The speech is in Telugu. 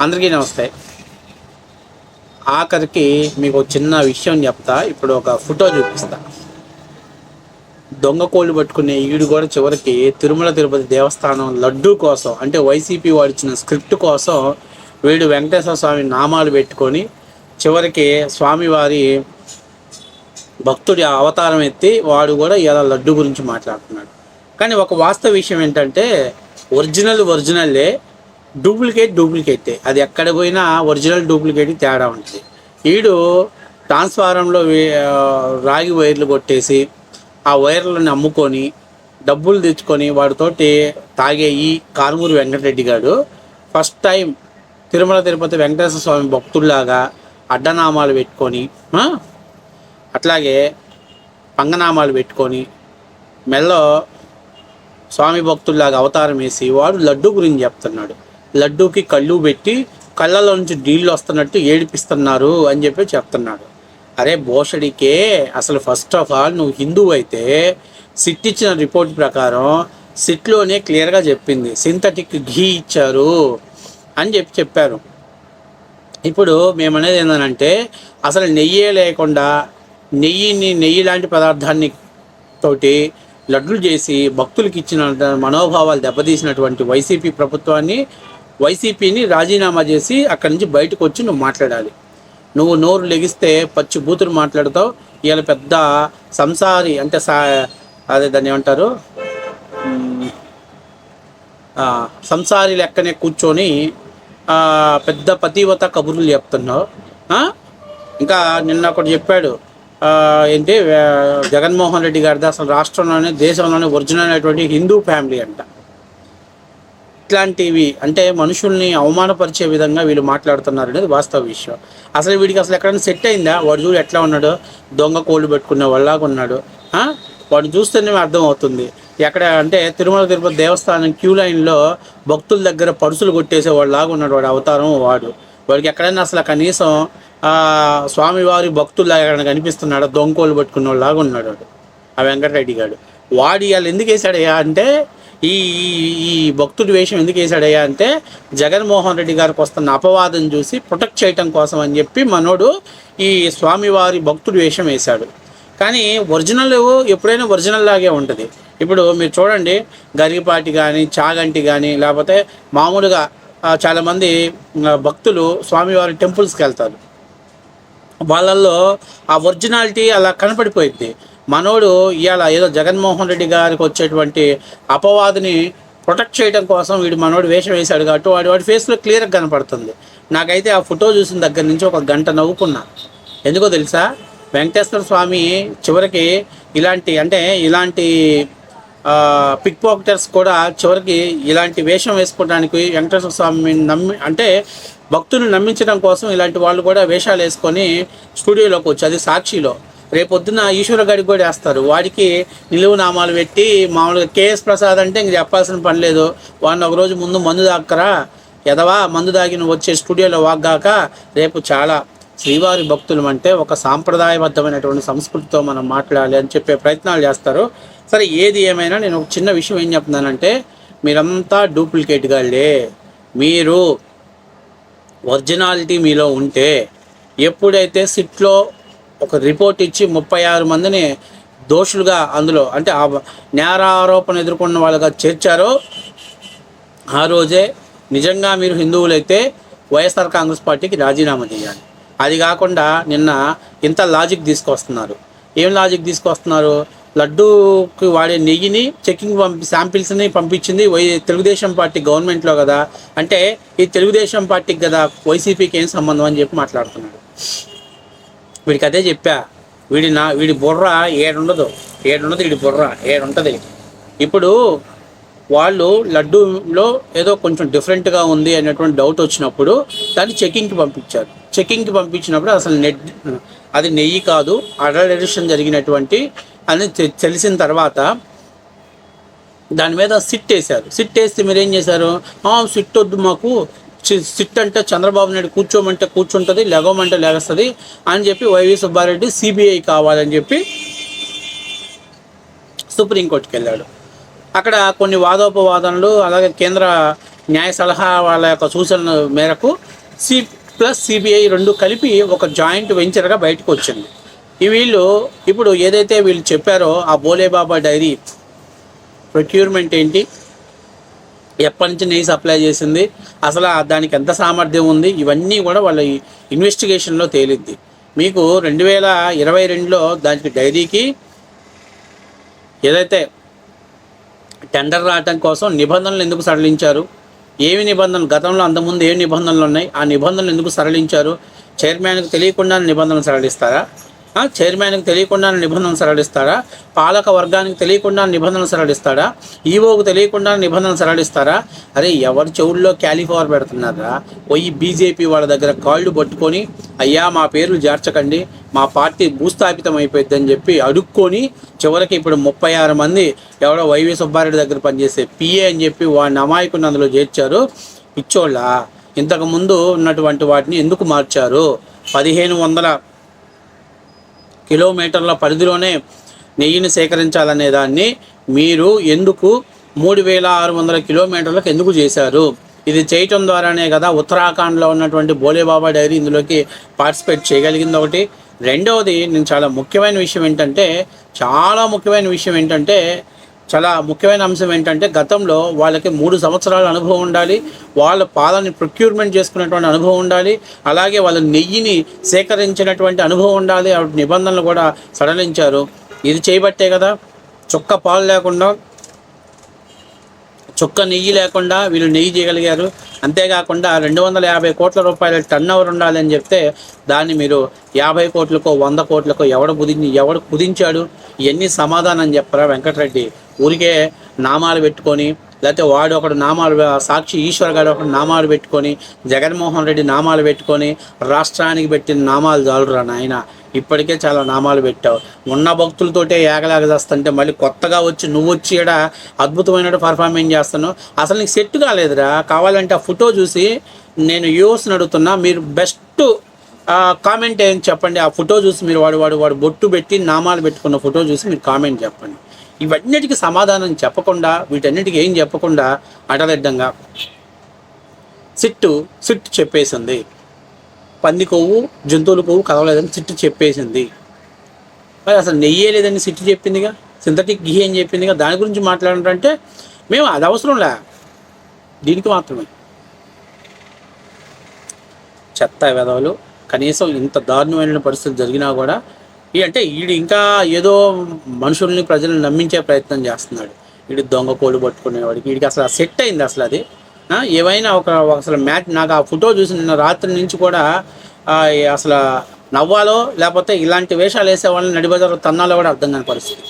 అందరికీ నమస్తే. ఆఖరికి మీకు ఒక చిన్న విషయం చెప్తా. ఇప్పుడు ఒక ఫోటో చూపిస్తా. దొంగ కోళ్ళు పట్టుకునే ఈడు కూడా చివరికి తిరుమల తిరుపతి దేవస్థానం లడ్డూ కోసం, అంటే వైసీపీ వాడిచ్చిన స్క్రిప్ట్ కోసం వీడు వెంకటేశ్వర స్వామి నామాలు పెట్టుకొని చివరికి స్వామివారి భక్తుడి అవతారం ఎత్తి వాడు కూడా ఇలా లడ్డు గురించి మాట్లాడుతున్నాడు. కానీ ఒక వాస్తవ విషయం ఏంటంటే ఒరిజినల్లే, డూప్లికేటే. అది ఎక్కడ పోయినా ఒరిజినల్ డూప్లికేట్ తేడా ఉంటుంది. వీడు ట్రాన్స్ఫారంలో రాగి వైర్లు కొట్టేసి ఆ వైర్లను అమ్ముకొని డబ్బులు తెచ్చుకొని వాడితోటి తాగే ఈ కారుమూరి వెంకటరెడ్డి గారు ఫస్ట్ టైం తిరుమల తిరుపతి వెంకటేశ్వర స్వామి భక్తుల్లాగా అడ్డనామాలు పెట్టుకొని, అట్లాగే పంగనామాలు పెట్టుకొని మెల్లో స్వామి భక్తుల్లాగా అవతారం వేసి వాడు లడ్డు గురించి చెప్తున్నాడు. లడ్డూకి కళ్ళు పెట్టి కళ్ళలో నుంచి నీళ్ళు వస్తున్నట్టు ఏడిపిస్తున్నారు అని చెప్పి చెప్తున్నాడు. అరే భోషడికే, అసలు ఫస్ట్ ఆఫ్ ఆల్ నువ్వు హిందువు అయితే సిట్ ఇచ్చిన రిపోర్ట్ ప్రకారం సిట్లోనే క్లియర్గా చెప్పింది సింథటిక్ ఘీ ఇచ్చారు అని చెప్పారు. ఇప్పుడు మేమనేది ఏంటంటే అసలు నెయ్యే లేకుండా నెయ్యి లాంటి పదార్థాన్ని తోటి లడ్డులు చేసి భక్తులకి ఇచ్చిన మనోభావాలు దెబ్బతీసినటువంటి వైసీపీని రాజీనామా చేసి అక్కడి నుంచి బయటకు వచ్చి నువ్వు మాట్లాడాలి. నువ్వు నోరు లెగిస్తే పచ్చి బూతులు మాట్లాడుతావు. ఇవాళ పెద్ద సంసారి అంటే అదే దాన్ని ఏమంటారు, సంసారి లెక్కనే కూర్చొని పెద్ద పతివత కబుర్లు చెప్తున్నావు. ఇంకా నిన్న ఒకటి చెప్పాడు, ఏంటి జగన్మోహన్ రెడ్డి గారిది అసలు రాష్ట్రంలోనే దేశంలోనే ఒరిజినల్ అయినటువంటి హిందూ ఫ్యామిలీ అంట. ఇట్లాంటివి అంటే మనుషుల్ని అవమానపరిచే విధంగా వీళ్ళు మాట్లాడుతున్నారు అనేది వాస్తవ విషయం. అసలు వీడికి అసలు ఎక్కడైనా సెట్ అయిందా? వాడు చూడు ఎట్లా ఉన్నాడు, దొంగ కోళ్ళు పెట్టుకునే వాళ్ళలాగా ఉన్నాడు. వాడు చూస్తేనే అర్థమవుతుంది. ఎక్కడ అంటే తిరుమల తిరుపతి దేవస్థానం క్యూ లైన్లో భక్తుల దగ్గర పరుసులు కొట్టేసే వాళ్ళలాగా ఉన్నాడు వాడు అవతారం. వాడికి ఎక్కడైనా అసలు కనీసం స్వామివారి భక్తుల్లాగా ఎక్కడైనా కనిపిస్తున్నాడు? దొంగ కోళ్ళు పెట్టుకునే వాళ్ళలాగా ఉన్నాడు వాడు, ఆ వెంకటరెడ్డి గారు. వాడు ఇవాళ ఎందుకు వేసాడయ్యా అంటే ఈ భక్తుడి వేషం ఎందుకు వేసాడయ్యా అంటే జగన్మోహన్ రెడ్డి గారికి వస్తున్న అపవాదం చూసి ప్రొటెక్ట్ చేయటం కోసం అని చెప్పి మనోడు ఈ స్వామివారి భక్తుడి వేషం వేశాడు. కానీ ఒరిజినల్ ఎప్పుడైనా ఒరిజినల్ లాగే ఉంటుంది. ఇప్పుడు మీరు చూడండి, గరిగిపాటి కానీ చాగంటి కానీ లేకపోతే మామూలుగా చాలామంది భక్తులు స్వామివారి టెంపుల్స్కి వెళ్తారు. వాళ్ళల్లో ఆ ఒరిజినాలిటీ అలా కనపడిపోయింది. మనోడు ఇవాళ ఏదో జగన్మోహన్ రెడ్డి గారికి వచ్చేటువంటి అపవాదిని ప్రొటెక్ట్ చేయడం కోసం వీడు మనోడు వేషం వేశాడు కాబట్టి వాడి ఫేస్లో క్లియర్గా కనపడుతుంది. నాకైతే ఆ ఫోటో చూసిన దగ్గర నుంచి ఒక గంట నవ్వుకున్నా. ఎందుకో తెలుసా, వెంకటేశ్వర స్వామి చివరికి ఇలాంటి పిక్ పాకెటర్స్ కూడా చివరికి ఇలాంటి వేషం వేసుకోవడానికి వెంకటేశ్వర స్వామిని భక్తులను నమ్మించడం కోసం ఇలాంటి వాళ్ళు కూడా వేషాలు వేసుకొని స్టూడియోలోకి వచ్చి, అది సాక్షిలో రేపొద్దున ఈశ్వర గడికి కూడా వేస్తారు. వాడికి నిలువు నామాలు పెట్టి మామూలుగా కేఎస్ ప్రసాద్ అంటే ఇంక చెప్పాల్సిన పని లేదు. వాడిని ఒకరోజు ముందు మందు దాక్కరా ఎదవా, మందు దాగి నువ్వు వచ్చే స్టూడియోలో వాగ్గాక రేపు చాలా శ్రీవారి భక్తులు అంటే ఒక సాంప్రదాయబద్ధమైనటువంటి సంస్కృతితో మనం మాట్లాడాలి అని చెప్పే ప్రయత్నాలు చేస్తారు. సరే, ఏది ఏమైనా నేను ఒక చిన్న విషయం ఏం చెప్తున్నానంటే మీరంతా డూప్లికేట్ గాళ్ళే. మీరు ఒరిజినాలిటీ మీలో ఉంటే ఎప్పుడైతే సిట్లో ఒక రిపోర్ట్ ఇచ్చి 36 మందిని దోషులుగా అందులో అంటే ఆ నేరారోపణ ఎదుర్కొన్న వాళ్ళుగా చేర్చారో ఆ రోజే నిజంగా మీరు హిందువులైతే వైఎస్ఆర్ కాంగ్రెస్ పార్టీకి రాజీనామా చేయాలి. అది కాకుండా నిన్న ఇంత లాజిక్ తీసుకొస్తున్నారు. ఏం లాజిక్ తీసుకొస్తున్నారు? లడ్డూకి వాడే నెయ్యిని చెకింగ్ శాంపిల్స్ని పంపించింది తెలుగుదేశం పార్టీ గవర్నమెంట్లో కదా, అంటే ఈ తెలుగుదేశం పార్టీకి కదా వైసీపీకి ఏం సంబంధం అని చెప్పి మాట్లాడుతున్నాడు. వీడికి అదే చెప్పా, వీడి బుర్ర ఏడుండదు వీడి బుర్ర ఏడుంటుంది. ఇప్పుడు వాళ్ళు లడ్డూలో ఏదో కొంచెం డిఫరెంట్గా ఉంది అనేటువంటి డౌట్ వచ్చినప్పుడు దాన్ని చెకింగ్కి పంపించినప్పుడు అసలు అది నెయ్యి కాదు, అడల్టరేషన్ జరిగినటువంటి అని తెలిసిన తర్వాత దాని మీద సిట్ వేశారు. సిట్ వేస్తే మీరు ఏం చేశారు? సిట్ వద్దు మాకు, సిట్ అంటే చంద్రబాబు నాయుడు కూర్చోమంటే కూర్చుంటుంది, లెగవమంటే లెగస్తుంది అని చెప్పి వైవి సుబ్బారెడ్డి సిబిఐ కావాలని చెప్పి సుప్రీంకోర్టుకి వెళ్ళాడు. అక్కడ కొన్ని వాదోపవాదనలు, అలాగే కేంద్ర న్యాయ సలహా వాళ్ళ యొక్క సూచనల మేరకు ప్లస్ సిబిఐ రెండు కలిపి ఒక జాయింట్ వెంచర్గా బయటకు వచ్చింది. వీళ్ళు ఇప్పుడు ఏదైతే వీళ్ళు చెప్పారో ఆ బోలేబాబా డైరీ ప్రొక్యూర్మెంట్ ఏంటి, ఎప్పటి నుంచి నెయ్యి సప్లై చేసింది, అసలు దానికి ఎంత సామర్థ్యం ఉంది, ఇవన్నీ కూడా వాళ్ళ ఇన్వెస్టిగేషన్లో తేలిద్ది. మీకు 2022లో దానికి డైరీకి ఏదైతే టెండర్ రావటం కోసం నిబంధనలు ఎందుకు సడలించారు, ఏమి నిబంధనలు గతంలో అంతకుముందు ఏమి నిబంధనలు ఉన్నాయి, ఆ నిబంధనలు ఎందుకు సడలించారు, చైర్మన్కి తెలియకుండా నిబంధనలు సడలిస్తారా, చైర్మన్కి తెలియకుండా నిబంధనలు సరళిస్తారా, పాలక వర్గానికి తెలియకుండా నిబంధనలు సరళిస్తారా, ఈవోకు తెలియకుండా నిబంధనలు సరళిస్తారా? అరే ఎవరి చెవుల్లో క్యాలిఫవర్ పెడుతున్నారా? పోయి బీజేపీ వాళ్ళ దగ్గర కాళ్ళు పట్టుకొని అయ్యా మా పేర్లు చేర్చకండి, మా పార్టీ భూస్థాపితం అయిపోయింది అని చెప్పి అడుక్కొని చివరికి ఇప్పుడు 36 మంది ఎవడో వైవి సుబ్బారెడ్డి దగ్గర పనిచేసే పిఏ అని చెప్పి వాడిని అమాయకుని అందులో చేర్చారు. పిచ్చోళ్ళ ఇంతకుముందు ఉన్నటువంటి వాటిని ఎందుకు మార్చారు? 1500 కిలోమీటర్ల పరిధిలోనే నెయ్యిని సేకరించాలనే దాన్ని మీరు ఎందుకు 3600 కిలోమీటర్లకు ఎందుకు చేశారు? ఇది చేయటం ద్వారానే కదా ఉత్తరాఖండ్లో ఉన్నటువంటి బోలేబాబా డైరీ ఇందులోకి పార్టిసిపేట్ చేయగలిగింది. ఒకటి. రెండవది నేను చాలా ముఖ్యమైన విషయం ఏంటంటే చాలా ముఖ్యమైన అంశం ఏంటంటే గతంలో వాళ్ళకి 3 సంవత్సరాల అనుభవం ఉండాలి, వాళ్ళ పాలని ప్రొక్యూర్మెంట్ చేసుకున్నటువంటి అనుభవం ఉండాలి, అలాగే వాళ్ళ నెయ్యిని సేకరించినటువంటి అనుభవం ఉండాలి. ఆ నిబంధనలు కూడా సడలించారు. ఇది చేయబట్టే కదా చుక్క పాలు లేకుండా, చుక్క నెయ్యి లేకుండా వీళ్ళు నెయ్యి చేయగలిగారు. అంతేకాకుండా 250 కోట్ల రూపాయల టర్న్ ఓవర్ ఉండాలి అని చెప్తే దాన్ని మీరు 50 కోట్లకో 100 కోట్లకో ఎవడు కుదించాడు? ఇవన్నీ సమాధానం చెప్పరా వెంకటరెడ్డి? ఊరికే నామాలు పెట్టుకొని, లేకపోతే వాడు ఒకడు నామాలు, సాక్షి ఈశ్వర్ గారు ఒకడు నామాలు పెట్టుకొని, జగన్మోహన్ రెడ్డి నామాలు పెట్టుకొని రాష్ట్రానికి పెట్టిన నామాలు చాలురా నాయన. ఇప్పటికే చాలా నామాలు పెట్టావు. ఉన్న భక్తులతోటే ఏగలాగేస్తుంటే మళ్ళీ కొత్తగా వచ్చి నువ్వు వచ్చి ఇక్కడ అద్భుతమైన పర్ఫార్మెన్స్ చేస్తున్నావు. అసలు నీకు సెట్ కాలేదురా. కావాలంటే ఆ ఫోటో చూసి నేను యూఎస్ని అడుగుతున్నా, మీరు బెస్ట్ కామెంట్ ఏం చెప్పండి. ఆ ఫోటో చూసి మీరు వాడు బొట్టు పెట్టి నామాలు పెట్టుకున్న ఫోటో చూసి మీరు కామెంట్ చెప్పండి. ఇవన్నిటికీ సమాధానం చెప్పకుండా, వీటన్నిటికీ ఏం చెప్పకుండా అడలెడ్డంగా సిట్టు చెప్పేసింది. పంది కొవ్వు జంతువుల కొవ్వు కదవలేదని సిట్టు చెప్పేసింది. మరి అసలు నెయ్యే లేదని సిట్టు చెప్పిందిగా, సింథటిక్ ఘీ అని చెప్పిందిగా. దాని గురించి మాట్లాడారంటే మేము అది అవసరంలే, దీనికి మాత్రమే. చెత్త వెధవలు. కనీసం ఇంత దారుణమైన పరిస్థితి జరిగినా కూడా అంటే వీడు ఇంకా ఏదో మనుషుల్ని ప్రజల్ని నమ్మించే ప్రయత్నం చేస్తున్నాడు. వీడి దొంగ కోళ్ళు పట్టుకునేవాడికి వీడికి అసలు సెట్ అయింది. అసలు అది ఏవైనా అసలు మ్యాచ్ నాకు ఆ ఫోటో చూసి నిన్న రాత్రి నుంచి కూడా అసలు నవ్వాలో లేకపోతే ఇలాంటి వేషాలు వేసే వాళ్ళని నడిబజారు తన్నాలో కూడా అర్థం కాని పరిస్థితి.